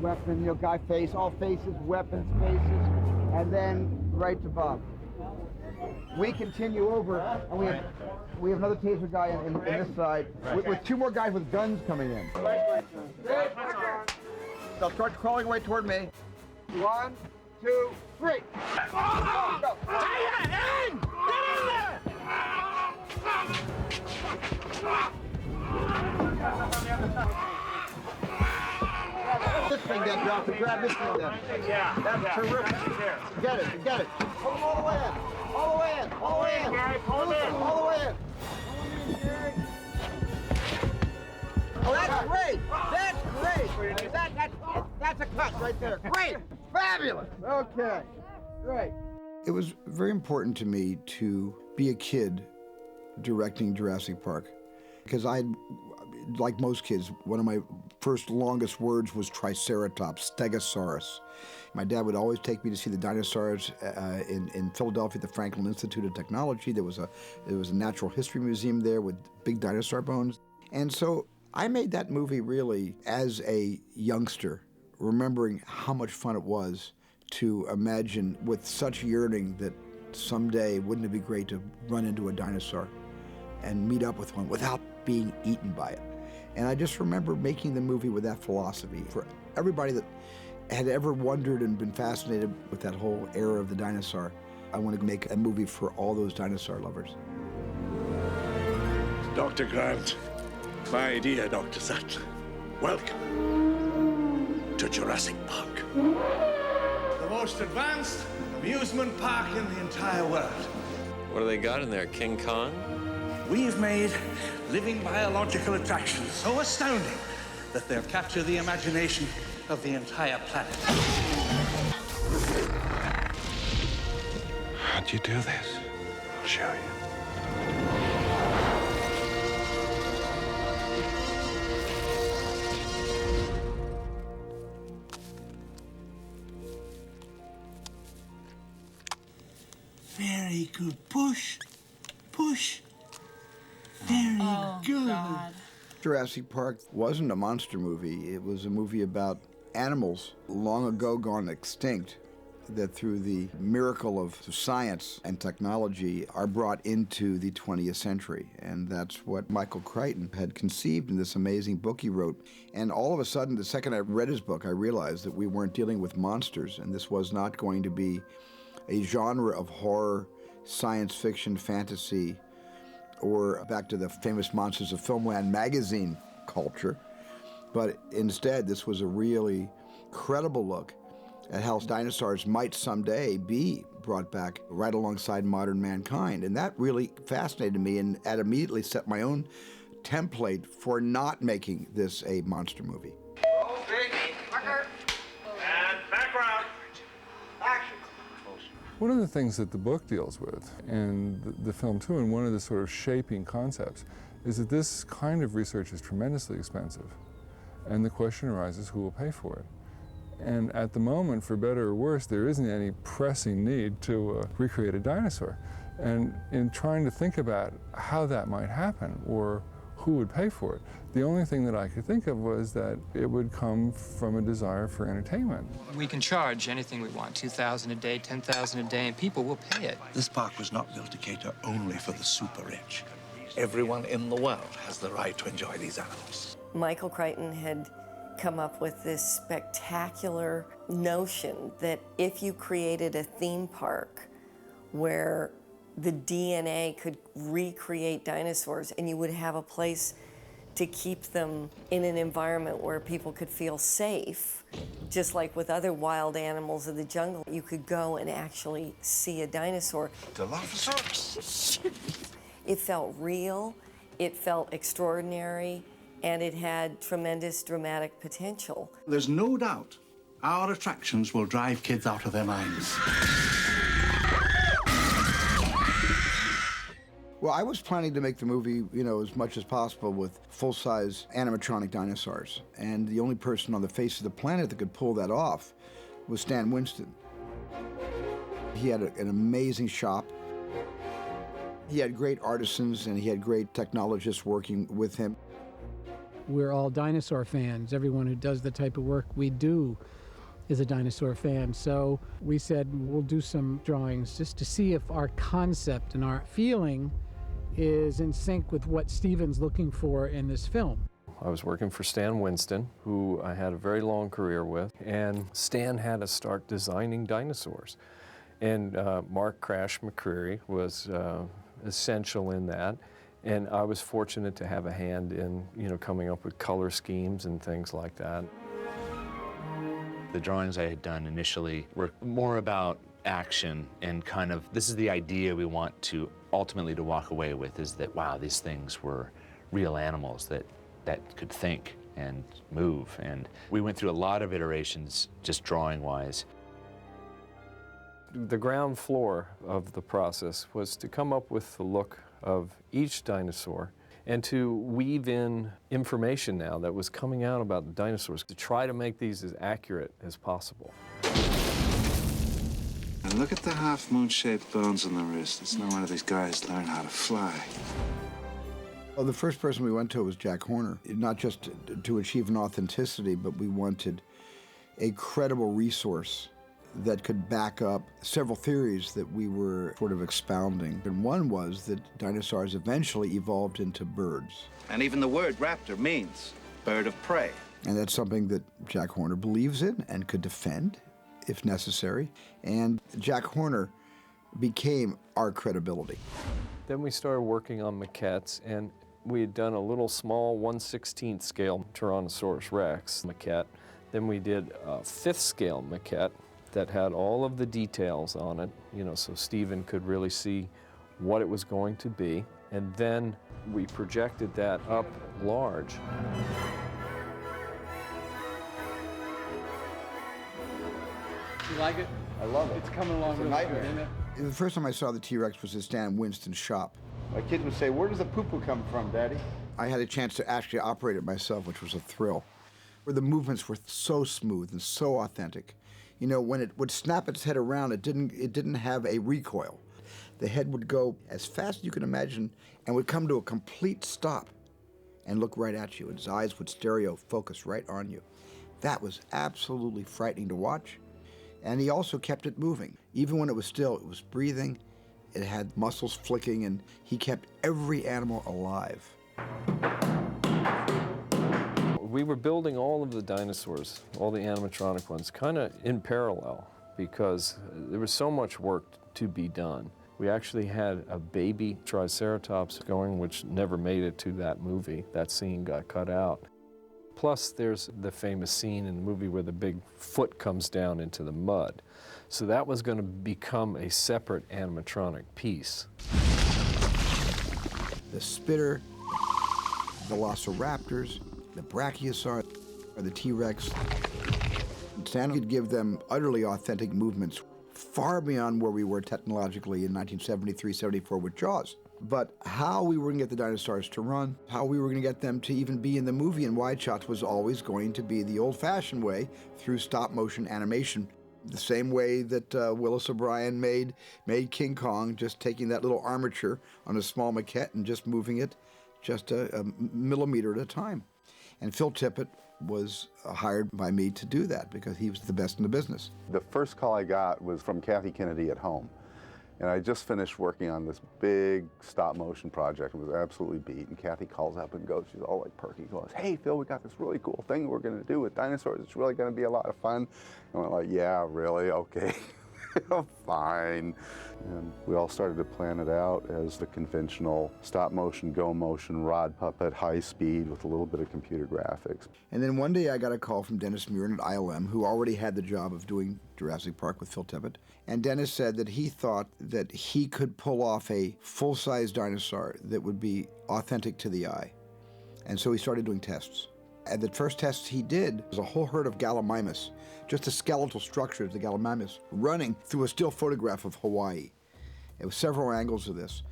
weapon, guy face, all faces, weapons, faces, and then right to Bob. We continue over, and we have another taser guy in this side, with two more guys with guns coming in. They'll start crawling away toward me. 1, 2, 3. Go. Get in! Get in there! This thing then drops and grab this thing then. Yeah. That's terrific. Get it. Pull them all the way in. All the way in. All the way in. Gary, pull them in. All the way in. Oh, that's great. That's great. That's a cut right there. Great. Fabulous. Okay. Great. It was very important to me to be a kid directing Jurassic Park, because like most kids, one of my first longest words was Triceratops, Stegosaurus. My dad would always take me to see the dinosaurs in Philadelphia, the Franklin Institute of Technology. There was a natural history museum there with big dinosaur bones. And so I made that movie really as a youngster, remembering how much fun it was to imagine with such yearning that someday wouldn't it be great to run into a dinosaur and meet up with one without being eaten by it. And I just remember making the movie with that philosophy. For everybody that had ever wondered and been fascinated with that whole era of the dinosaur, I want to make a movie for all those dinosaur lovers. Dr. Grant, my dear Dr. Sattler, welcome to Jurassic Park. The most advanced amusement park in the entire world. What do they got in there, King Kong? We've made living biological attractions so astounding that they'll capture the imagination of the entire planet. How do you do this? I'll show you. Very good. Push. Very good. God. Jurassic Park wasn't a monster movie. It was a movie about animals long ago gone extinct that through the miracle of science and technology are brought into the 20th century. And that's what Michael Crichton had conceived in this amazing book he wrote. And all of a sudden, the second I read his book, I realized that we weren't dealing with monsters, and this was not going to be a genre of horror, science fiction, fantasy, or back to the famous Monsters of Filmland magazine culture. But instead, this was a really credible look at how dinosaurs might someday be brought back right alongside modern mankind. And that really fascinated me, and that immediately set my own template for not making this a monster movie. Roll, big, marker, and background. Action. One of the things that the book deals with, and the film too, and one of the sort of shaping concepts, is that this kind of research is tremendously expensive. And the question arises, who will pay for it? And at the moment, for better or worse, there isn't any pressing need to recreate a dinosaur. And in trying to think about how that might happen, or who would pay for it, the only thing that I could think of was that it would come from a desire for entertainment. We can charge anything we want, $2,000 a day, $10,000 a day, and people will pay it. This park was not built to cater only for the super rich. Everyone in the world has the right to enjoy these animals. Michael Crichton had come up with this spectacular notion that if you created a theme park where the DNA could recreate dinosaurs and you would have a place to keep them in an environment where people could feel safe, just like with other wild animals of the jungle, you could go and actually see a dinosaur. Dilophosaurus. It felt real, it felt extraordinary, and it had tremendous dramatic potential. There's no doubt our attractions will drive kids out of their minds. Well, I was planning to make the movie, as much as possible with full-size animatronic dinosaurs. And the only person on the face of the planet that could pull that off was Stan Winston. He had an amazing shop. He had great artisans, and he had great technologists working with him. we're all dinosaur fans. Everyone who does the type of work we do is a dinosaur fan. So we said we'll do some drawings just to see if our concept and our feeling is in sync with what Steven's looking for in this film. I was working for Stan Winston, who I had a very long career with, and Stan had us start designing dinosaurs. And Mark Crash McCreary was essential in that, and I was fortunate to have a hand in, coming up with color schemes and things like that. The drawings I had done initially were more about action and kind of, this is the idea we want to ultimately to walk away with, is that, wow, these things were real animals that could think and move. And we went through a lot of iterations, just drawing-wise. The ground floor of the process was to come up with the look of each dinosaur and to weave in information now that was coming out about the dinosaurs to try to make these as accurate as possible. And look at the half-moon-shaped bones on the wrist. It's no wonder these guys learn how to fly. Well, the first person we went to was Jack Horner, not just to achieve an authenticity, but we wanted a credible resource that could back up several theories that we were sort of expounding. And one was that dinosaurs eventually evolved into birds. And even the word raptor means bird of prey. And that's something that Jack Horner believes in and could defend if necessary. And Jack Horner became our credibility. Then we started working on maquettes, and we had done a little small 1/16 scale Tyrannosaurus Rex maquette. Then we did a 5th scale maquette that had all of the details on it, so Steven could really see what it was going to be. And then we projected that up large. You like it? I love it. It's coming along really good, isn't it? The first time I saw the T-Rex was at Stan Winston's shop. My kid would say, "Where does the poo-poo come from, Daddy?" I had a chance to actually operate it myself, which was a thrill. Where the movements were so smooth and so authentic. When it would snap its head around, it didn't have a recoil. The head would go as fast as you can imagine and would come to a complete stop and look right at you. Its eyes would stereo focus right on you. That was absolutely frightening to watch. And he also kept it moving. Even when it was still, it was breathing, it had muscles flicking, and he kept every animal alive. We were building all of the dinosaurs, all the animatronic ones, kind of in parallel because there was so much work to be done. We actually had a baby Triceratops going, which never made it to that movie. That scene got cut out. Plus, there's the famous scene in the movie where the big foot comes down into the mud. So that was going to become a separate animatronic piece. The spitter, velociraptors, the brachiosaur, or the T-Rex. Stan could give them utterly authentic movements far beyond where we were technologically in 1973-74 with Jaws. But how we were going to get the dinosaurs to run, how we were going to get them to even be in the movie in wide shots was always going to be the old-fashioned way through stop-motion animation. The same way that Willis O'Brien made King Kong, just taking that little armature on a small maquette and just moving it just a millimeter at a time. And Phil Tippett was hired by me to do that because he was the best in the business. The first call I got was from Kathleen Kennedy at home. And I just finished working on this big stop-motion project. It was absolutely beat. And Kathy calls up and goes, she's all like perky, goes, "Hey, Phil, we got this really cool thing we're going to do with dinosaurs. It's really going to be a lot of fun." And we're like, "Yeah, really? Okay." Fine. And we all started to plan it out as the conventional stop-motion, go-motion, rod puppet, high speed with a little bit of computer graphics. And then one day I got a call from Dennis Murin at ILM, who already had the job of doing Jurassic Park with Phil Tippett. And Dennis said that he thought that he could pull off a full-size dinosaur that would be authentic to the eye. And so he started doing tests. And the first tests he did was a whole herd of Gallimimus, just the skeletal structure of the Gallimimus, running through a still photograph of Hawaii. It was several angles of this.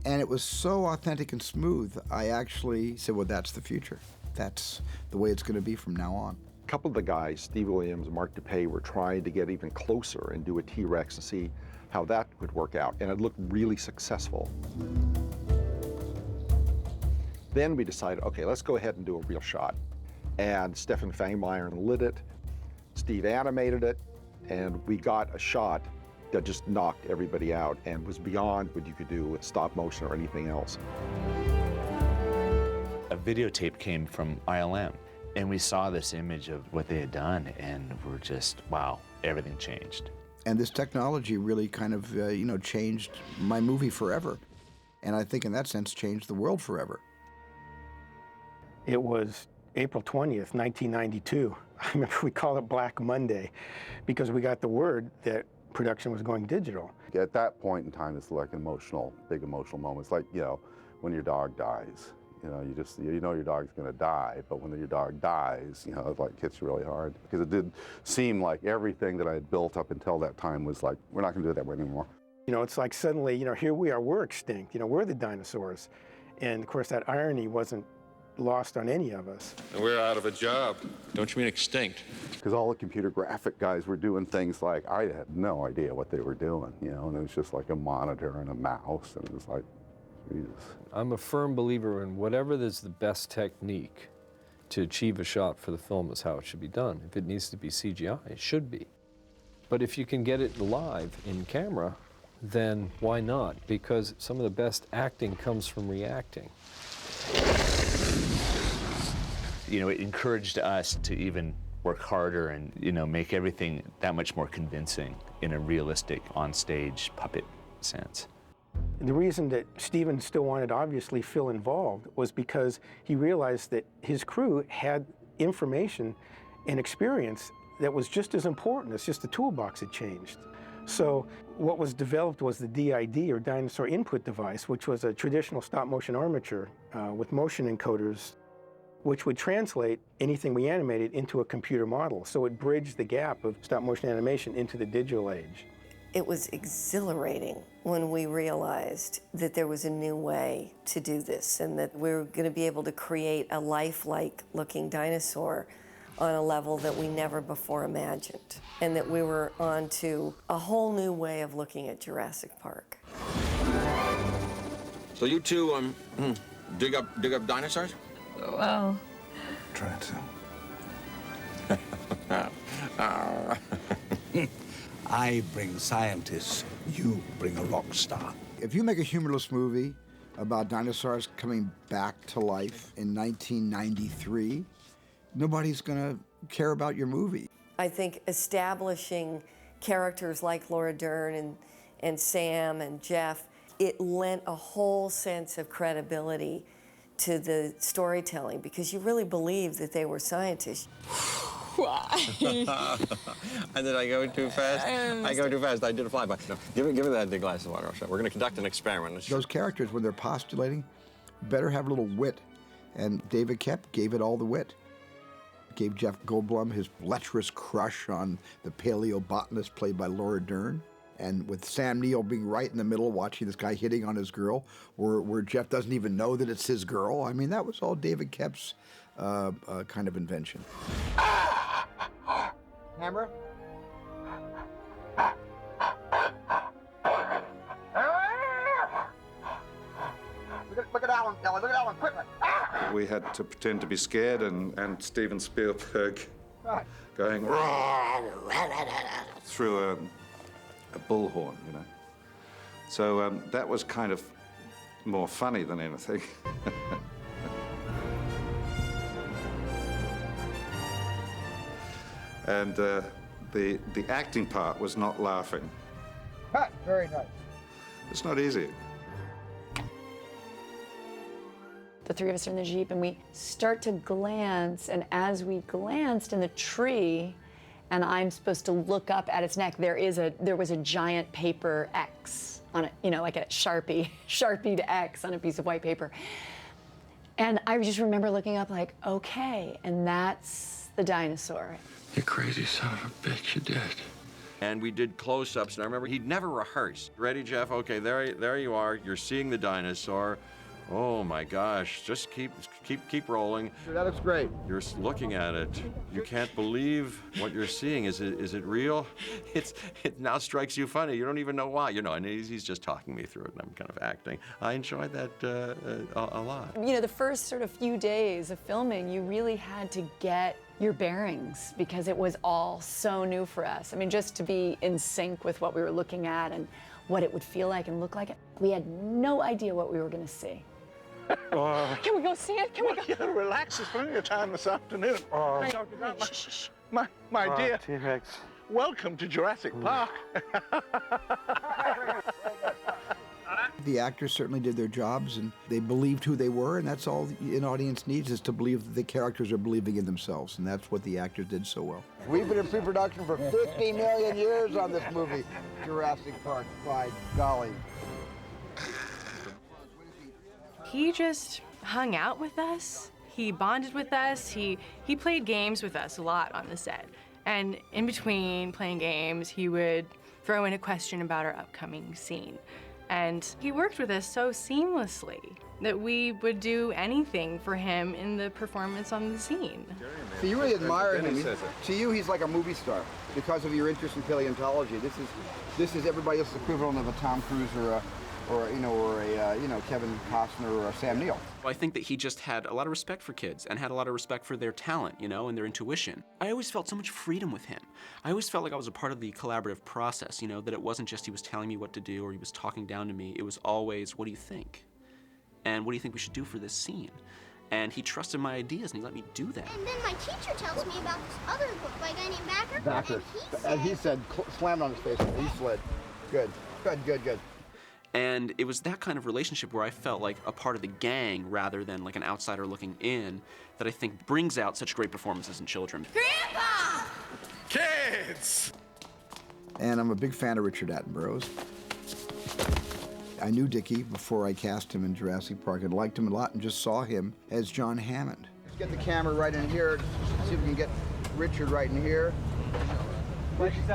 And it was so authentic and smooth, I actually said, well, that's the future. That's the way it's going to be from now on. A couple of the guys, Steve Williams and Mark DePay, were trying to get even closer and do a T-Rex and see how that would work out. And it looked really successful. Then we decided, okay, let's go ahead and do a real shot. And Stefan Fangmeyer lit it, Steve animated it, and we got a shot that just knocked everybody out and was beyond what you could do with stop motion or anything else. A videotape came from ILM, and we saw this image of what they had done, and we're just, wow, everything changed. And this technology really kind of, changed my movie forever. And I think in that sense, changed the world forever. It was April 20th, 1992. I remember we called it Black Monday because we got the word that production was going digital. At that point in time, it's like an big emotional moment. It's like, when your dog dies. You know your dog's going to die, but when your dog dies, it like hits you really hard. Because it did seem like everything that I had built up until that time was like, we're not going to do it that way anymore. It's like suddenly, here we are, we're extinct. We're the dinosaurs. And of course, that irony wasn't lost on any of us. We're out of a job. Don't you mean extinct? Because all the computer graphic guys were doing things like, I had no idea what they were doing, and it was just like a monitor and a mouse, and it was like, Jesus. I'm a firm believer in whatever is the best technique to achieve a shot for the film is how it should be done. If it needs to be CGI, it should be. But if you can get it live in camera, then why not? Because some of the best acting comes from reacting. It encouraged us to even work harder and, make everything that much more convincing in a realistic, on-stage puppet sense. The reason that Steven still wanted, obviously, Phil involved was because he realized that his crew had information and experience that was just as important. It's just the toolbox had changed. So what was developed was the DID, or Dinosaur Input Device, which was a traditional stop-motion armature with motion encoders, which would translate anything we animated into a computer model. So it bridged the gap of stop-motion animation into the digital age. It was exhilarating when we realized that there was a new way to do this and that we were going to be able to create a lifelike looking dinosaur on a level that we never before imagined, and that we were on to a whole new way of looking at Jurassic Park. So you two dig up dinosaurs? Well, Try to. I bring scientists, you bring a rock star. If you make a humorless movie about dinosaurs coming back to life in 1993, nobody's gonna care about your movie. I think establishing characters like Laura Dern and Sam and Jeff, it lent a whole sense of credibility to the storytelling because you really believed that they were scientists. why? And did I go too fast? I go too fast. I did a flyby. No, give me that big glass of water. We're going to conduct an experiment. Those characters, when they're postulating, better have a little wit. And David Koepp gave it all the wit. Gave Jeff Goldblum his lecherous crush on the paleobotanist played by Laura Dern. And with Sam Neill being right in the middle, watching this guy hitting on his girl, where Jeff doesn't even know that it's his girl. I mean, that was all David Koepp's kind of invention. Camera? Look at Alan, Kelly. Look at Alan, quickly. We had to pretend to be scared, and Steven Spielberg going through a bullhorn, you know. So that was kind of more funny than anything. And the acting part was not laughing. Cut. Very nice. It's not easy. The three of us are in the Jeep and we start to glance, and as we glanced in the tree, and I'm supposed to look up at its neck, there was a giant paper X on it, you know, like a Sharpied X on a piece of white paper. And I just remember looking up like, okay, and that's the dinosaur. You crazy son of a bitch, you did. And we did close-ups, and I remember he'd never rehearsed. Ready, Jeff? Okay, there you are. You're seeing the dinosaur. Oh my gosh, just keep rolling. That looks great. You're looking at it. You can't believe what you're seeing. Is it real? It now strikes you funny. You don't even know why. You know, and he's just talking me through it, and I'm kind of acting. I enjoyed that a lot. You know, the first sort of few days of filming, you really had to get your bearings because it was all so new for us. I mean, just to be in sync with what we were looking at and what it would feel like and look like. We had no idea what we were going to see. Can we go see it? Can we go? Yeah, relax. There's plenty of time this afternoon. My dear, T-Rex. welcome to Jurassic Park. The actors certainly did their jobs, and they believed who they were, and that's all an audience needs, is to believe that the characters are believing in themselves, and that's what the actors did so well. We've been in pre-production for 50 million years on this movie, Jurassic Park, by golly. He just hung out with us. He bonded with us. He played games with us a lot on the set. And in between playing games, he would throw in a question about our upcoming scene. And he worked with us so seamlessly that we would do anything for him in the performance on the scene. So you really admire him. To you, he's like a movie star because of your interest in paleontology. This is everybody else's equivalent of a Tom Cruise or a Kevin Costner or a Sam Neill. I think that he just had a lot of respect for kids and had a lot of respect for their talent, you know, and their intuition. I always felt so much freedom with him. I always felt like I was a part of the collaborative process, you know, that it wasn't just he was telling me what to do or he was talking down to me. It was always, what do you think? And what do you think we should do for this scene? And he trusted my ideas and he let me do that. And then my teacher tells me about this other book by a guy named Backer. Backer. And he said, slammed on his face, and he slid. Good. And it was that kind of relationship where I felt like a part of the gang rather than like an outsider looking in that I think brings out such great performances in children. Grandpa! Kids! And I'm a big fan of Richard Attenborough's. I knew Dickie before I cast him in Jurassic Park and liked him a lot and just saw him as John Hammond. Let's get the camera right in here, see if we can get Richard right in here. Richard,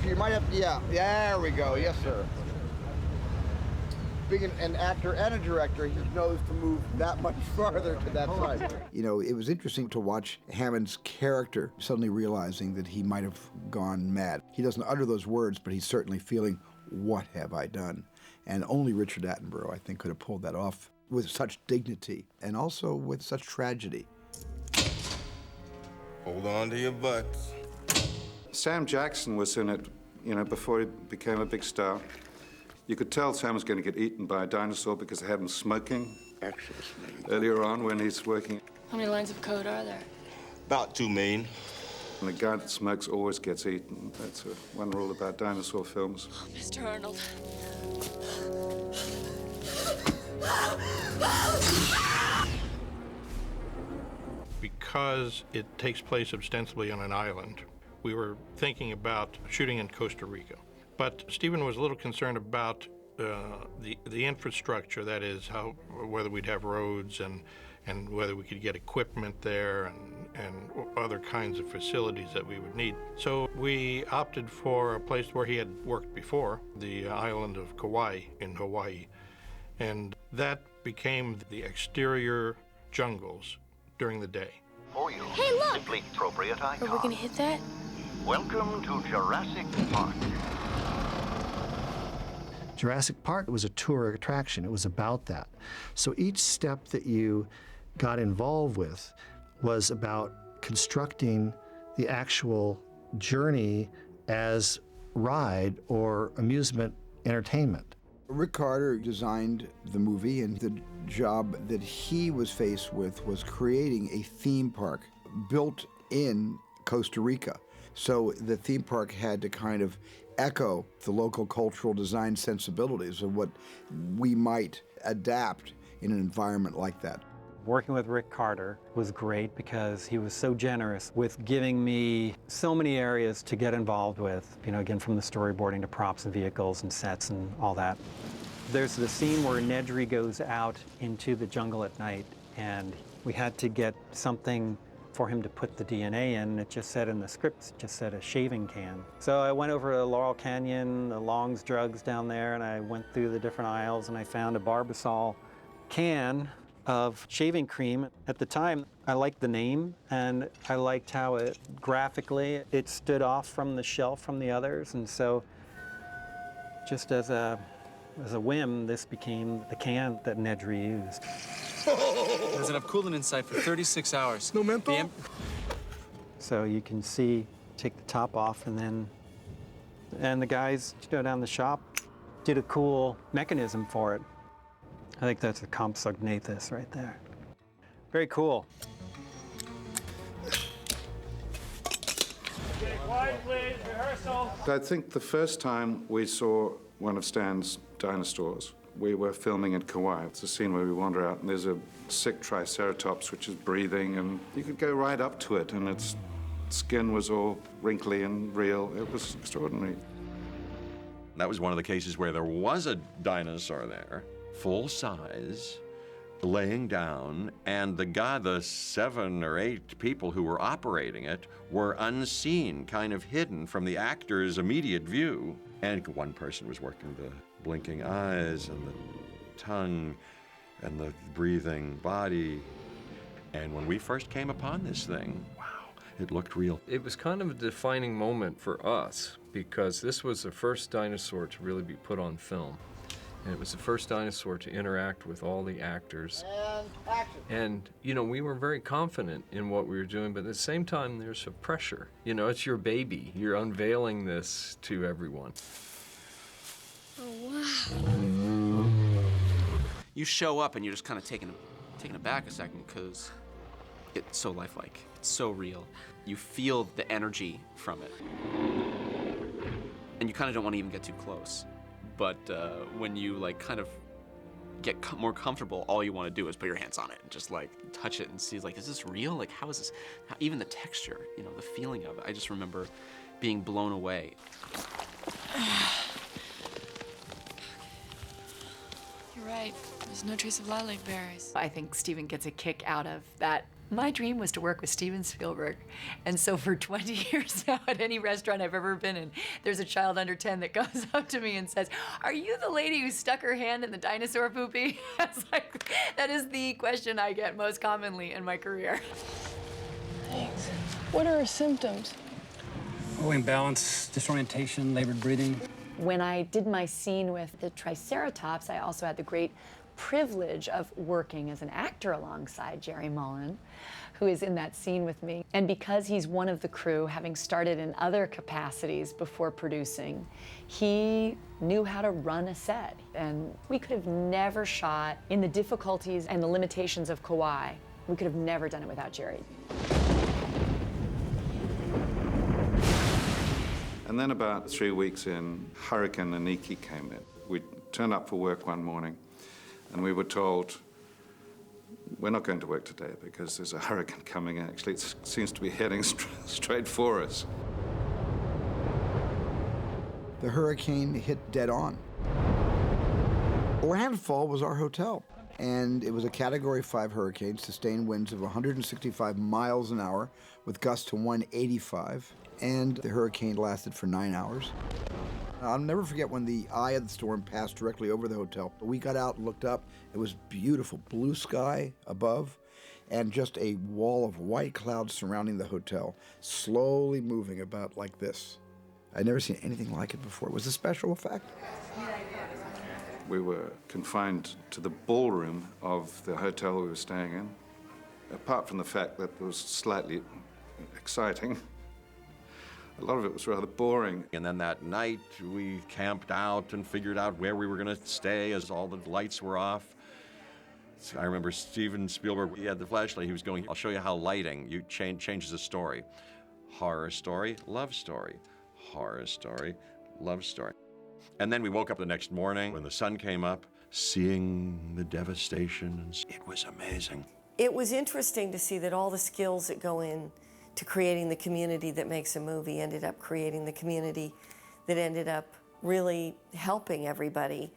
you might have to, yeah, there we go, yes sir. Being an actor and a director, he knows to move that much farther to that side. You know, it was interesting to watch Hammond's character suddenly realizing that he might have gone mad. He doesn't utter those words, but he's certainly feeling, what have I done? And only Richard Attenborough, I think, could have pulled that off with such dignity and also with such tragedy. Hold on to your butts. Sam Jackson was in it, you know, before he became a big star. You could tell Sam was going to get eaten by a dinosaur because they had him smoking earlier on when he's working. How many lines of code are there? About 2 million. And the guy that smokes always gets eaten. That's one rule about dinosaur films. Oh, Mr. Arnold. Because it takes place ostensibly on an island, we were thinking about shooting in Costa Rica. But Steven was a little concerned about the infrastructure, that is, whether we'd have roads and whether we could get equipment there and other kinds of facilities that we would need. So we opted for a place where he had worked before, the island of Kauai in Hawaii. And that became the exterior jungles during the day. For you, hey, look! simply appropriate icon. Are we gonna hit that? Welcome to Jurassic Park. Jurassic Park was a tour attraction. It was about that. So each step that you got involved with was about constructing the actual journey as ride or amusement entertainment. Rick Carter designed the movie, and the job that he was faced with was creating a theme park built in Costa Rica. So the theme park had to kind of echo the local cultural design sensibilities of what we might adapt in an environment like that. Working with Rick Carter was great because he was so generous with giving me so many areas to get involved with, you know, again, from the storyboarding to props and vehicles and sets and all that. There's the scene where Nedry goes out into the jungle at night, and we had to get something for him to put the DNA in. It just said in the script, it just said a shaving can. So I went over to Laurel Canyon, the Long's Drugs down there, and I went through the different aisles, and I found a Barbasol can of shaving cream. At the time, I liked the name, and I liked how it graphically it stood off from the shelf from the others, and so just as a whim, this became the can that Nedry used. There's enough coolant inside for 36 hours. No menthol? So you can see, take the top off, and the guys down the shop did a cool mechanism for it. I think that's a compsognathus right there. Very cool. Quiet, please. Rehearsal. I think the first time we saw one of Stan's dinosaurs, we were filming at Kauai. It's a scene where we wander out and there's a sick triceratops which is breathing, and you could go right up to it and its skin was all wrinkly and real. It was extraordinary. That was one of the cases where there was a dinosaur there, full size, laying down, and the 7 or 8 people who were operating it were unseen, kind of hidden from the actor's immediate view. And one person was working the blinking eyes and the tongue and the breathing body. And when we first came upon this thing, wow, it looked real. It was kind of a defining moment for us because this was the first dinosaur to really be put on film. And it was the first dinosaur to interact with all the actors. And action. And, you know, we were very confident in what we were doing, but at the same time, there's a pressure. You know, it's your baby. You're unveiling this to everyone. Oh, wow. You show up and you're just kind of taken aback a second because it's so lifelike. It's so real. You feel the energy from it. And you kind of don't want to even get too close. But when you like kind of get more comfortable, all you want to do is put your hands on it and just like touch it and see like, is this real? Like, how is this? Even the texture, you know, the feeling of it. I just remember being blown away. You're right. There's no trace of lilac berries. I think Steven gets a kick out of that. My dream was to work with Steven Spielberg. And so for 20 years now, at any restaurant I've ever been in, there's a child under 10 that comes up to me and says, "Are you the lady who stuck her hand in the dinosaur poopy?" It's like, that is the question I get most commonly in my career. Thanks. What are her symptoms? Oh, imbalance, disorientation, labored breathing. When I did my scene with the Triceratops, I also had the great privilege of working as an actor alongside Jerry Mullen, who is in that scene with me. And because he's one of the crew, having started in other capacities before producing, he knew how to run a set. And we could have never shot in the difficulties and the limitations of Kauai. We could have never done it without Jerry. And then about 3 weeks in, Hurricane Aniki came in. We turned up for work one morning, and we were told, we're not going to work today because there's a hurricane coming in. Actually, it seems to be heading straight for us. The hurricane hit dead on. Landfall was our hotel, and it was a Category 5 hurricane, sustained winds of 165 miles an hour with gusts to 185, and the hurricane lasted for 9 hours. I'll never forget when the eye of the storm passed directly over the hotel. We got out and looked up. It was beautiful, blue sky above, and just a wall of white clouds surrounding the hotel, slowly moving about like this. I'd never seen anything like it before. It was a special effect. We were confined to the ballroom of the hotel we were staying in. Apart from the fact that it was slightly exciting, a lot of it was rather boring. And then that night, we camped out and figured out where we were going to stay as all the lights were off. So I remember Steven Spielberg, he had the flashlight. He was going, "I'll show you how lighting changes a story. Horror story, love story. Horror story, love story." And then we woke up the next morning when the sun came up, seeing the devastation. It was amazing. It was interesting to see that all the skills that go in to creating the community that makes a movie ended up creating the community that ended up really helping everybody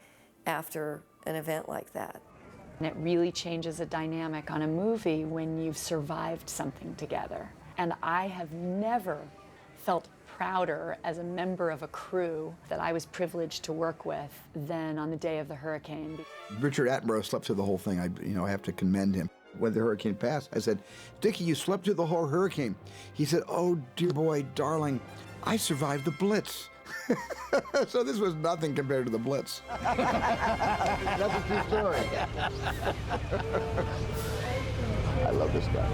after an event like that. And it really changes a dynamic on a movie when you've survived something together. And I have never felt prouder as a member of a crew that I was privileged to work with than on the day of the hurricane. Richard Attenborough slept through the whole thing. I have to commend him. When the hurricane passed, I said, "Dickie, you slept through the whole hurricane." He said, "Oh, dear boy, darling, I survived the Blitz." So this was nothing compared to the Blitz. That's a true story. I love this guy.